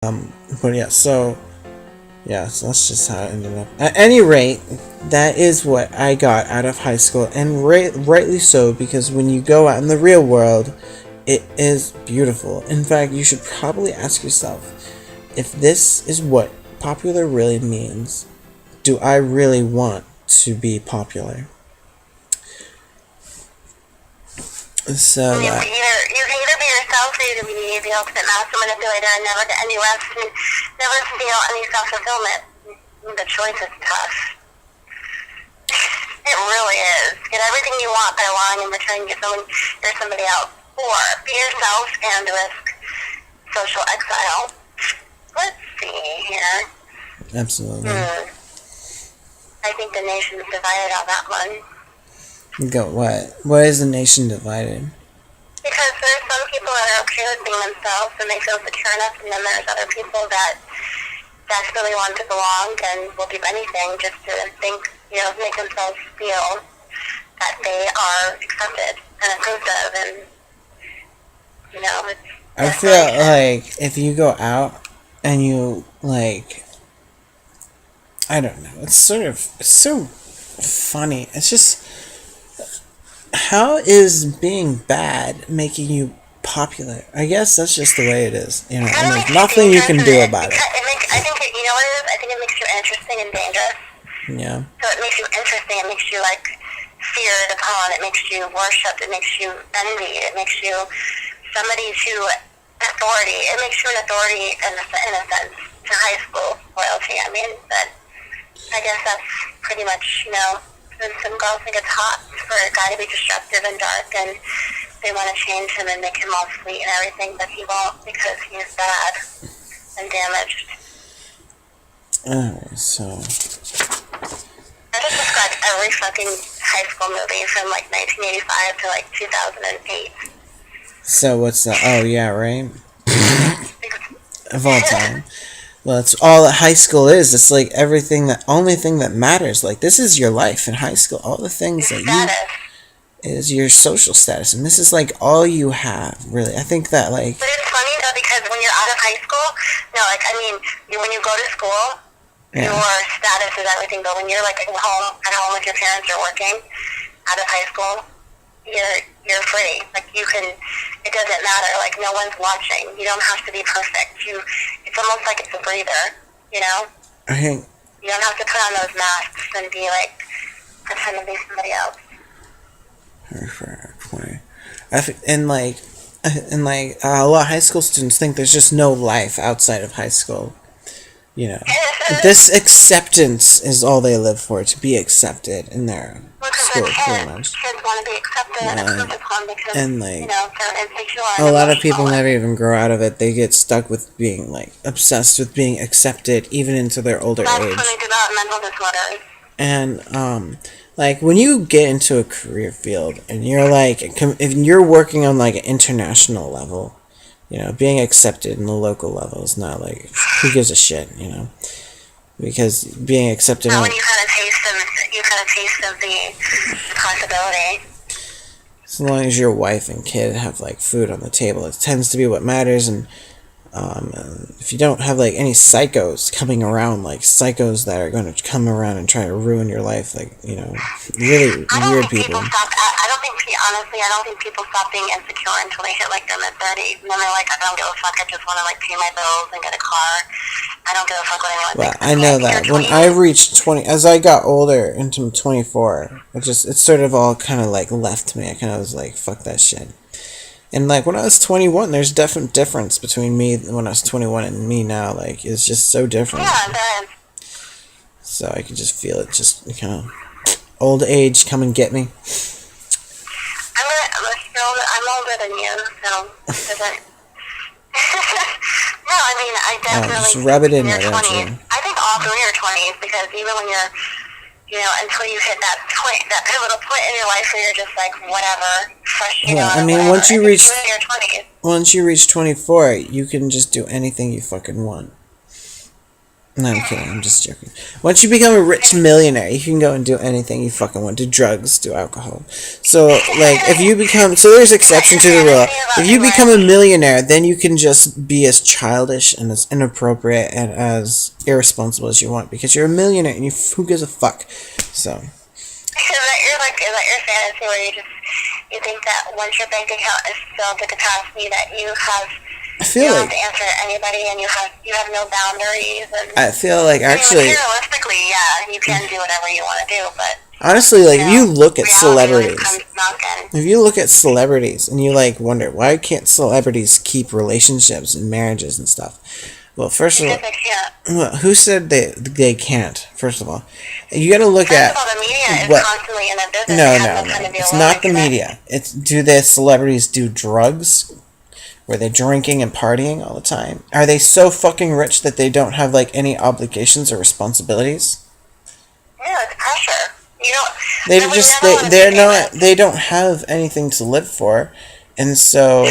But yeah, so that's just how it ended up. At any rate, that is what I got out of high school, and rightly so, because when you go out in the real world, it is beautiful. In fact, you should probably ask yourself, if this is what popular really means, do I really want to be popular? So that You can either be yourself or you can be the ultimate master manipulator and never get any rest and never feel any self fulfillment. The choice is tough. It really is. Get everything you want by lying in return you're somebody else. Or be yourself and risk social exile. Let's see here. absolutely. I think the nation's divided on that one. Go what? Why is the nation divided? Because there's some people that are okay with being themselves and they feel secure enough, and then there's other people that desperately want to belong and will do anything just to make themselves feel that they are accepted and approved of, and it's I feel like if you go out and you I don't know, it's so funny. It's just, how is being bad making you popular? I guess that's just the way it is, and there's nothing you can do about it. I think you know what it is. I think it makes you interesting and dangerous. Yeah. So it makes you interesting. It makes you feared upon. It makes you worshipped. It makes you envied. It makes you somebody to authority. It makes you an authority in a sense to high school royalty. I mean, but I guess that's pretty much And some girls think it's hot for a guy to be destructive and dark, and they want to change him and make him all sweet and everything, but he won't because he's bad and damaged. Alright, so I just described every fucking high school movie from 1985 to 2008. So what's that? Oh yeah, right. Of all time. Well, that's all that high school is. It's only thing that matters. This is your life in high school. All the things that is your social status, and this is all you have, really. I think that But it's funny though, because when you're out of high school, when you go to school, your status is everything. But when you're at home with your parents or working out of high school, you're free. It doesn't matter. No one's watching. You don't have to be perfect. It's almost like it's a breather. I think You don't have to put on those masks and be pretend to be somebody else. A lot of high school students think there's just no life outside of high school. This acceptance is all they live for, to be accepted in their school, pretty much. Kids want to be accepted and approved upon because, And they're insecure. a lot of people never even grow out of it. They get stuck with being obsessed with being accepted, even into their older age. That's when they develop mental disorders. And when you get into a career field and you're if you're working on an international level, being accepted in the local level is not who gives a shit, because being accepted. When you've had a taste of the possibility. As long as your wife and kid have food on the table, it tends to be what matters. And if you don't have any psychos coming around, psychos that are going to come around and try to ruin your life, really weird people. I don't think people stop being insecure until they hit their mid-30s, and then they're I don't give a fuck, I just want to pay my bills and get a car. I don't give a fuck what anyone thinks. I know that when I reached 20, as I got older into 24, it sort of all kind of left me. I kind of was fuck that shit. And when I was 21, there's definite difference between me when I was 21 and me now. It's just so different. Yeah, there is. So I could just feel it, just kind of old age come and get me. I'm older than you, so it doesn't. No, I definitely. Just rub it in your there, 20s. don't you? I think all through your 20s, because even when you're, until you hit that point, that pivotal point in your life where you're just whatever, fresh, once you reach in your 20s. once you reach 24, you can just do anything you fucking want. No, I'm kidding. I'm just joking. Once you become a rich millionaire, you can go and do anything you fucking want. Do drugs, do alcohol. So, like, if you become... So there's exception to the rule. If you become a millionaire, then you can just be as childish and as inappropriate and as irresponsible as you want. Because you're a millionaire and who gives a fuck? So... Is that your fantasy where you think that once your bank account is filled to capacity that you have... I feel you like... don't have to answer to anybody and you have no boundaries. And, I feel like actually... Realistically, yeah, you can do whatever you want to do, but... Honestly, like, if you look at celebrities... Knocking. If you look at celebrities and you, like, wonder, why can't celebrities keep relationships and marriages and stuff? Well, first of all... Because they can't. Well, who said they can't, first of all? You gotta look at... First of all, the media is constantly in their business. No. It's not the media. It's, do the celebrities do drugs? Were they drinking and partying all the time? Are they so fucking rich that they don't have, like, any obligations or responsibilities? Yeah, it's pressure. You don't... They don't have anything to live for, and so